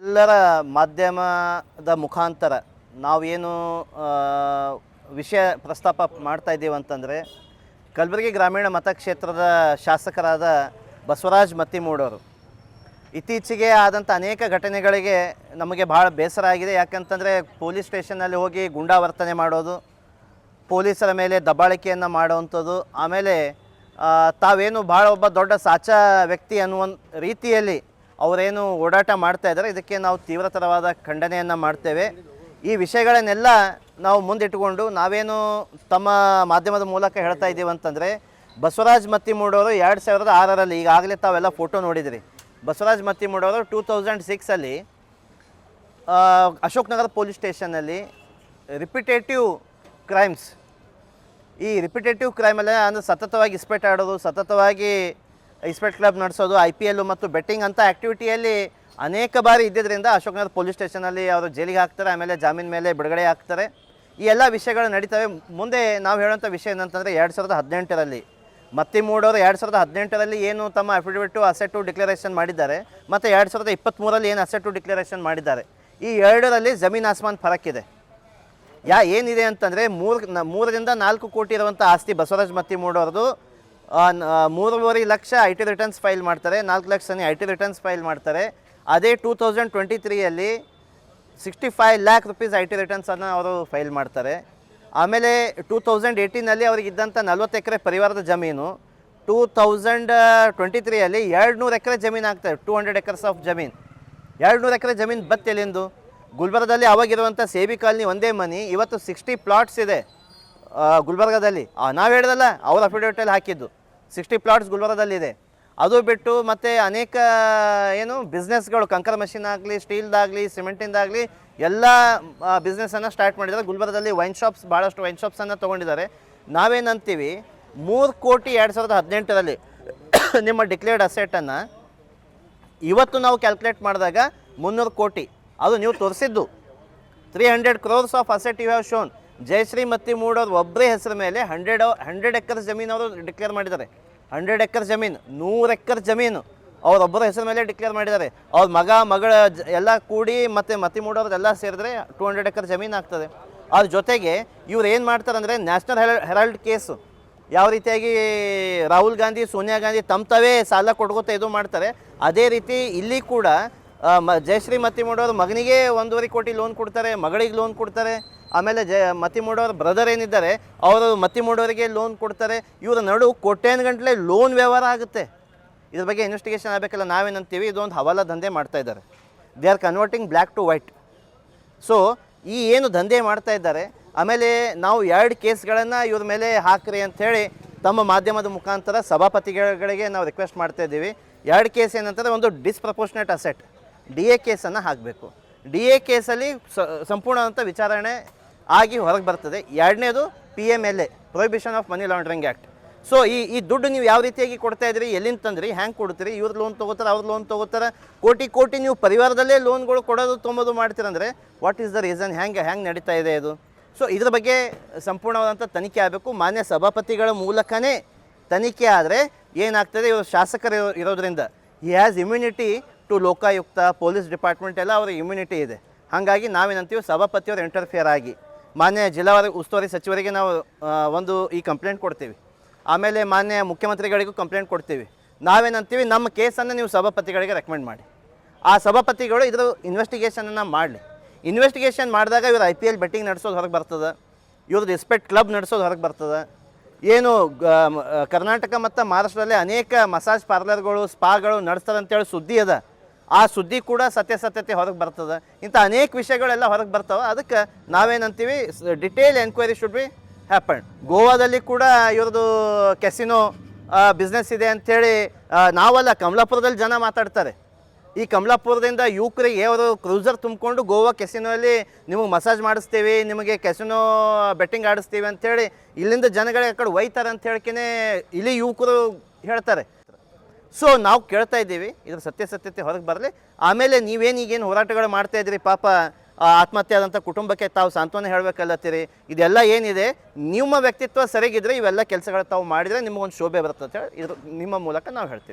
ಎಲ್ಲರ ಮಾಧ್ಯಮದ ಮುಖಾಂತರ ನಾವೇನು ವಿಷಯ ಪ್ರಸ್ತಾಪ ಮಾಡ್ತಾ ಇದ್ದೀವಿ ಅಂತಂದರೆ ಕಲಬುರಗಿ ಗ್ರಾಮೀಣ ಮತಕ್ಷೇತ್ರದ ಶಾಸಕರಾದ ಬಸವರಾಜ್ ಮತ್ತಿಮೂಡವರು ಇತ್ತೀಚೆಗೆ ಆದಂಥ ಅನೇಕ ಘಟನೆಗಳಿಗೆ ನಮಗೆ ಭಾಳ ಬೇಸರ ಆಗಿದೆ. ಯಾಕಂತಂದರೆ ಪೊಲೀಸ್ ಸ್ಟೇಷನ್ನಲ್ಲಿ ಹೋಗಿ ಗುಂಡಾವರ್ತನೆ ಮಾಡೋದು, ಪೊಲೀಸರ ಮೇಲೆ ದಬ್ಬಾಳಿಕೆಯನ್ನು ಮಾಡುವಂಥದ್ದು, ಆಮೇಲೆ ತಾವೇನು ಭಾಳ ಒಬ್ಬ ದೊಡ್ಡ ಸಾಚಾ ವ್ಯಕ್ತಿ ಅನ್ನುವ ರೀತಿಯಲ್ಲಿ ಅವರೇನು ಓಡಾಟ ಮಾಡ್ತಾ ಇದ್ದಾರೆ. ಇದಕ್ಕೆ ನಾವು ತೀವ್ರತರವಾದ ಖಂಡನೆಯನ್ನು ಮಾಡ್ತೇವೆ. ಈ ವಿಷಯಗಳನ್ನೆಲ್ಲ ನಾವು ಮುಂದಿಟ್ಟುಕೊಂಡು ನಾವೇನು ತಮ್ಮ ಮಾಧ್ಯಮದ ಮೂಲಕ ಹೇಳ್ತಾ ಇದ್ದೀವಿ ಅಂತಂದರೆ, ಬಸವರಾಜ್ ಮತ್ತಿಮೂಡವರು 2006ರಲ್ಲಿ ಈಗಾಗಲೇ ತಾವೆಲ್ಲ ಫೋಟೋ ನೋಡಿದಿರಿ. Basavaraj ಮತ್ತಿಮೂಡವರು 2006ಅಲ್ಲಿ Ashok Nagar police ಸ್ಟೇಷನ್ನಲ್ಲಿ repetitive crimes, ಈ ರಿಪಿಟೇಟಿವ್ ಕ್ರೈಮಲ್ಲೇ ಅಂದರೆ ಸತತವಾಗಿ ಇಸ್ಪೇಟ್ ಆಡೋದು, ಸತತವಾಗಿ ಇಸ್ಪೇಟ್ ಕ್ಲಬ್ ನಡೆಸೋದು, IPL ಮತ್ತು ಬೆಟ್ಟಿಂಗ್ ಅಂಥ ಆ್ಯಕ್ಟಿವಿಟಿಯಲ್ಲಿ ಅನೇಕ ಬಾರಿ ಇದ್ದಿದ್ದರಿಂದ ಅಶೋಕ್ ನಗರ ಪೊಲೀಸ್ ಸ್ಟೇಷನಲ್ಲಿ ಅವರು ಜೈಲಿಗೆ ಹಾಕ್ತಾರೆ, ಆಮೇಲೆ ಜಾಮೀನು ಮೇಲೆ ಬಿಡುಗಡೆ ಆಗ್ತಾರೆ. ಈ ಎಲ್ಲ ವಿಷಯಗಳು ನಡೀತವೆ. ಮುಂದೆ ನಾವು ಹೇಳೋಂಥ ವಿಷಯ ಏನಂತಂದರೆ 2018ರಲ್ಲಿ ಮತ್ತಿಮೂಡವರು 2018ರಲ್ಲಿ ಏನು ತಮ್ಮ ಅಫಿಡವಿಟು ಅಸೆಟು ಡಿಕ್ಲರೇಷನ್ ಮಾಡಿದ್ದಾರೆ ಮತ್ತು 2023ರಲ್ಲಿ ಏನು ಅಸೆಟು ಡಿಕ್ಲರೇಷನ್ ಮಾಡಿದ್ದಾರೆ, ಈ ಎರಡರಲ್ಲಿ ಜಮೀನು ಆಸ್ಮಾನ್ ಫರಕ್ಕಿದೆ. ಏನಿದೆ ಅಂತಂದರೆ 3ರಿಂದ 4 ಕೋಟಿ ಇರುವಂಥ ಆಸ್ತಿ ಬಸವರಾಜ್ ಮತ್ತಿಮೂಡವ್ರದ್ದು. 3.5 ಲಕ್ಷ IT ರಿಟರ್ನ್ಸ್ ಫೈಲ್ ಮಾಡ್ತಾರೆ, 4 ಲಕ್ಷ IT ರಿಟರ್ನ್ಸ್ ಫೈಲ್ ಮಾಡ್ತಾರೆ. ಅದೇ 2023ಯಲ್ಲಿ 65 ಲ್ಯಾಕ್ ರುಪೀಸ್ IT ರಿಟರ್ನ್ಸನ್ನು ಅವರು ಫೈಲ್ ಮಾಡ್ತಾರೆ. ಆಮೇಲೆ 2018ನಲ್ಲಿ ಅವ್ರಿಗಿದ್ದಂಥ 40 ಎಕರೆ ಪರಿವಾರದ ಜಮೀನು 2023ಯಲ್ಲಿ 200 ಎಕರೆ ಜಮೀನು ಆಗ್ತದೆ. 200 ಎಕರ್ಸ್ ಆಫ್ ಜಮೀನು, 200 ಎಕರೆ ಜಮೀನು ಬತ್ತೆಲ್ಲಿಂದು? ಗುಲ್ಬರ್ಗದಲ್ಲಿ ಅವಾಗಿರುವಂಥ ಸೇಬಿ ಕಾಲನಿ ಒಂದೇ ಮನೆ, ಇವತ್ತು 60 ಪ್ಲಾಟ್ಸ್ ಇದೆ ಗುಲ್ಬರ್ಗದಲ್ಲಿ. ನಾವು ಹೇಳ್ದಲ್ಲ, ಅವ್ರ ಅಫಿಡವಿಟಲ್ಲಿ ಹಾಕಿದ್ದು 60 ಪ್ಲಾಟ್ಸ್ ಗುಲ್ಬರ್ಗದಲ್ಲಿದೆ. ಅದು ಬಿಟ್ಟು ಮತ್ತು ಅನೇಕ ಏನು ಬಿಸ್ನೆಸ್ಗಳು, ಕಂಕರ್ ಮಷಿನ್ ಆಗಲಿ, ಸ್ಟೀಲ್ದಾಗಲಿ, ಸಿಮೆಂಟಿಂದಾಗಲಿ ಎಲ್ಲ ಬಿಸ್ನೆಸ್ಸನ್ನು ಸ್ಟಾರ್ಟ್ ಮಾಡಿದ್ದಾರೆ. ಗುಲ್ಬರ್ಗದಲ್ಲಿ ವೈನ್ ಶಾಪ್ಸ್, ಭಾಳಷ್ಟು ವೈನ್ ಶಾಪ್ಸನ್ನು ತೊಗೊಂಡಿದ್ದಾರೆ. ನಾವೇನಂತೀವಿ 3 ಕೋಟಿ 2018ರಲ್ಲಿ ನಿಮ್ಮ ಡಿಕ್ಲೇರ್ಡ್ ಅಸೆಟನ್ನು ಇವತ್ತು ನಾವು ಕ್ಯಾಲ್ಕುಲೇಟ್ ಮಾಡಿದಾಗ 300 ಕೋಟಿ, ಅದು ನೀವು ತೋರಿಸಿದ್ದು 300 crores of asset you have shown. Jayashree ಮತ್ತಿಮೂಡವ್ರು ಒಬ್ಬರೇ ಹೆಸರು ಮೇಲೆ 100 ಎಕರ್ಸ್ ಜಮೀನು ಅವರು ಡಿಕ್ಲೇರ್ ಮಾಡಿದ್ದಾರೆ. 100 ಎಕರ್ ಜಮೀನು, 100 ಎಕರ್ ಜಮೀನು ಅವರೊಬ್ಬರ ಹೆಸರು ಮೇಲೆ ಡಿಕ್ಲೇರ್ ಮಾಡಿದ್ದಾರೆ. ಅವ್ರ ಮಗಳ ಎಲ್ಲ ಕೂಡಿ ಮತ್ತು ಮತ್ತಿಮೂಡವ್ರದ್ದೆಲ್ಲ ಸೇರಿದ್ರೆ 200 ಎಕರ್ ಜಮೀನು ಆಗ್ತದೆ. ಅದ್ರ ಜೊತೆಗೆ ಇವ್ರು ಏನು ಮಾಡ್ತಾರೆ ಅಂದರೆ ನ್ಯಾಷನಲ್ ಹೆರಾಲ್ಡ್ ಕೇಸು ಯಾವ ರೀತಿಯಾಗಿ ರಾಹುಲ್ ಗಾಂಧಿ, ಸೋನಿಯಾ ಗಾಂಧಿ ತಮ್ಮವೇ ಸಾಲ ಕೊಡ್ಕೋತ ಇದು ಮಾಡ್ತಾರೆ, ಅದೇ ರೀತಿ ಇಲ್ಲಿ ಕೂಡ ಜಯಶ್ರೀ ಮತ್ತಿಮೂಡವ್ರ ಮಗನಿಗೆ 1.5 ಕೋಟಿ ಲೋನ್ ಕೊಡ್ತಾರೆ, ಮಗಳಿಗೆ ಲೋನ್ ಕೊಡ್ತಾರೆ. ಆಮೇಲೆ ಮತ್ತಿಮೂಡವ್ರ ಬ್ರದರ್ ಏನಿದ್ದಾರೆ ಅವರು ಮತ್ತಿಮೂಡವರಿಗೆ ಲೋನ್ ಕೊಡ್ತಾರೆ. ಇವರ ನಡು ಕೋಟ್ಯಾನುಗಟ್ಟಲೆ ಲೋನ್ ವ್ಯವಹಾರ ಆಗುತ್ತೆ. ಇದ್ರ ಬಗ್ಗೆ ಇನ್ವೆಸ್ಟಿಗೇಷನ್ ಆಗಬೇಕಲ್ಲ. ನಾವೇನಂತೀವಿ, ಇದೊಂದು ಹವಾಲ ದಂಧೆ ಮಾಡ್ತಾ ಇದ್ದಾರೆ. They are converting black to white. So ಈ ಏನು ದಂಧೆ ಮಾಡ್ತಾ ಇದ್ದಾರೆ, ಆಮೇಲೆ ನಾವು 2 ಕೇಸ್ಗಳನ್ನು ಇವ್ರ ಮೇಲೆ ಹಾಕ್ರಿ ಅಂಥೇಳಿ ತಮ್ಮ ಮಾಧ್ಯಮದ ಮುಖಾಂತರ ಸಭಾಪತಿಗಳಿಗೆ ನಾವು ರಿಕ್ವೆಸ್ಟ್ ಮಾಡ್ತಾ ಇದ್ದೀವಿ. 2 ಕೇಸ್ ಏನಂತಂದರೆ, ಒಂದು ಡಿಸ್ಪ್ರಪೋರ್ಷನೇಟ್ ಅಸೆಟ್ DA ಕೇಸನ್ನು ಹಾಕಬೇಕು. DA ಕೇಸಲ್ಲಿ ಸಂಪೂರ್ಣವಂಥ ವಿಚಾರಣೆ ಆಗಿ ಹೊರಗೆ ಬರ್ತದೆ. 2ನೇದು PMLA, prohibition of money laundering act. So ಈ ದುಡ್ಡು ನೀವು ಯಾವ ರೀತಿಯಾಗಿ ಕೊಡ್ತಾ ಇದ್ರಿ, ಎಲ್ಲಿಂದ ತಂದ್ರಿ, ಹ್ಯಾಂಗೆ ಕೊಡ್ತೀರಿ? ಇವ್ರು ಲೋನ್ ತೊಗೋತಾರೆ, ಅವ್ರು ಲೋನ್ ತೊಗೋತಾರೆ, ಕೋಟಿ ನೀವು ಪರಿವಾರದಲ್ಲೇ ಲೋನ್ಗಳು ಕೊಡೋದು ತೊಂಬೋದು ಮಾಡ್ತೀರಂದರೆ ವಾಟ್ ಈಸ್ ದ ರೀಸನ್? ಹ್ಯಾಂಗೆ ನಡೀತಾ ಇದೆ ಇದು? ಸೊ ಇದ್ರ ಬಗ್ಗೆ ಸಂಪೂರ್ಣವಾದಂಥ ತನಿಖೆ ಆಗಬೇಕು. ಮಾನ್ಯ ಸಭಾಪತಿಗಳ ಮೂಲಕನೇ ತನಿಖೆ ಆದರೆ ಏನಾಗ್ತದೆ, ಇವರು ಶಾಸಕರು ಇರೋದ್ರಿಂದ he has immunity to Lokayukta, police department ಎಲ್ಲ ಅವ್ರಿಗೆ ಇಮ್ಯುನಿಟಿ ಇದೆ. ಹಾಗಾಗಿ ನಾವೇನಂತೀವಿ, ಸಭಾಪತಿಯವರು ಇಂಟರ್ಫಿಯರ್ ಆಗಿ ಮಾನ್ಯ ಜಿಲ್ಲಾ ಉಸ್ತುವಾರಿ ಸಚಿವರಿಗೆ ನಾವು ಈ ಕಂಪ್ಲೇಂಟ್ ಕೊಡ್ತೀವಿ. ಆಮೇಲೆ ಮಾನ್ಯ ಮುಖ್ಯಮಂತ್ರಿಗಳಿಗೂ ಕಂಪ್ಲೇಂಟ್ ಕೊಡ್ತೀವಿ. ನಾವೇನಂತೀವಿ, ನಮ್ಮ ಕೇಸನ್ನು ನೀವು ಸಭಾಪತಿಗಳಿಗೆ ರೆಕಮೆಂಡ್ ಮಾಡಿ. ಆ ಸಭಾಪತಿಗಳು ಇದ್ರ ಇನ್ವೆಸ್ಟಿಗೇಷನನ್ನು ಮಾಡಲಿ. ಇನ್ವೆಸ್ಟಿಗೇಷನ್ ಮಾಡಿದಾಗ ಇವರು IPL ಬೆಟ್ಟಿಂಗ್ ನಡೆಸೋದು ಹೊರಗೆ ಬರ್ತದೆ, ಇವ್ರದ್ದು ಇಸ್ಪೆಟ್ ಕ್ಲಬ್ ನಡೆಸೋದು ಹೊರಗೆ ಬರ್ತದೆ. ಏನು ಕರ್ನಾಟಕ ಮತ್ತು ಮಹಾರಾಷ್ಟ್ರದಲ್ಲಿ ಅನೇಕ ಮಸಾಜ್ ಪಾರ್ಲರ್ಗಳು, ಸ್ಪಾಗಳು ನಡೆಸ್ತಾರೆ ಅಂತೇಳಿ ಸುದ್ದಿ ಅದ. ಆ ಸುದ್ದಿ ಕೂಡ ಸತ್ಯಾಸತ್ಯತೆ ಹೊರಗೆ ಬರ್ತದೆ. ಇಂಥ ಅನೇಕ ವಿಷಯಗಳೆಲ್ಲ ಹೊರಗೆ ಬರ್ತಾವೆ. ಅದಕ್ಕೆ ನಾವೇನಂತೀವಿ, detail enquiry should be happen. ಗೋವಾದಲ್ಲಿ ಕೂಡ ಇವ್ರದ್ದು ಕೆಸಿನೋ ಬಿಸ್ನೆಸ್ ಇದೆ ಅಂಥೇಳಿ ನಾವಲ್ಲ, ಕಮಲಾಪುರದಲ್ಲಿ ಜನ ಮಾತಾಡ್ತಾರೆ. ಈ ಕಮಲಾಪುರದಿಂದ ಯುವಕರಿಗೆ ಅವರು ಕ್ರೂಸರ್ ತುಂಬಿಕೊಂಡು ಗೋವಾ ಕೆಸಿನೋಲ್ಲಿ ನಿಮಗೆ ಮಸಾಜ್ ಮಾಡಿಸ್ತೀವಿ, ನಿಮಗೆ ಕೆಸಿನೋ ಬೆಟ್ಟಿಂಗ್ ಆಡಿಸ್ತೀವಿ ಅಂಥೇಳಿ ಇಲ್ಲಿಂದ ಜನಗಳಿಗೆ ಆ ಕಡೆ ಒಯ್ತಾರೆ ಅಂತ ಹೇಳ್ಕೇ ಇಲ್ಲಿ ಯುವಕರು ಹೇಳ್ತಾರೆ. ಸೊ ನಾವು ಕೇಳ್ತಾ ಇದ್ದೀವಿ, ಇದ್ರ ಸತ್ಯಾಸತ್ಯತೆ ಹೊರಗೆ ಬರಲಿ. ಆಮೇಲೆ ಈಗೇನು ಹೋರಾಟಗಳು ಮಾಡ್ತಾಯಿದ್ರಿ, ಪಾಪ ಆತ್ಮಹತ್ಯೆ ಆದಂಥ ಕುಟುಂಬಕ್ಕೆ ತಾವು ಸಾಂತ್ವನ ಹೇಳಬೇಕಲ್ಲತ್ತೀರಿ. ಇದೆಲ್ಲ ಏನಿದೆ, ನಿಮ್ಮ ವ್ಯಕ್ತಿತ್ವ ಸರಿಗಿದ್ರೆ ಇವೆಲ್ಲ ಕೆಲಸಗಳು ತಾವು ಮಾಡಿದರೆ ನಿಮಗೊಂದು ಶೋಭೆ ಬರುತ್ತೆ ಅಂತ ಹೇಳಿ ಇದ್ರ ನಿಮ್ಮ ಮೂಲಕ ನಾವು ಹೇಳ್ತೀವಿ.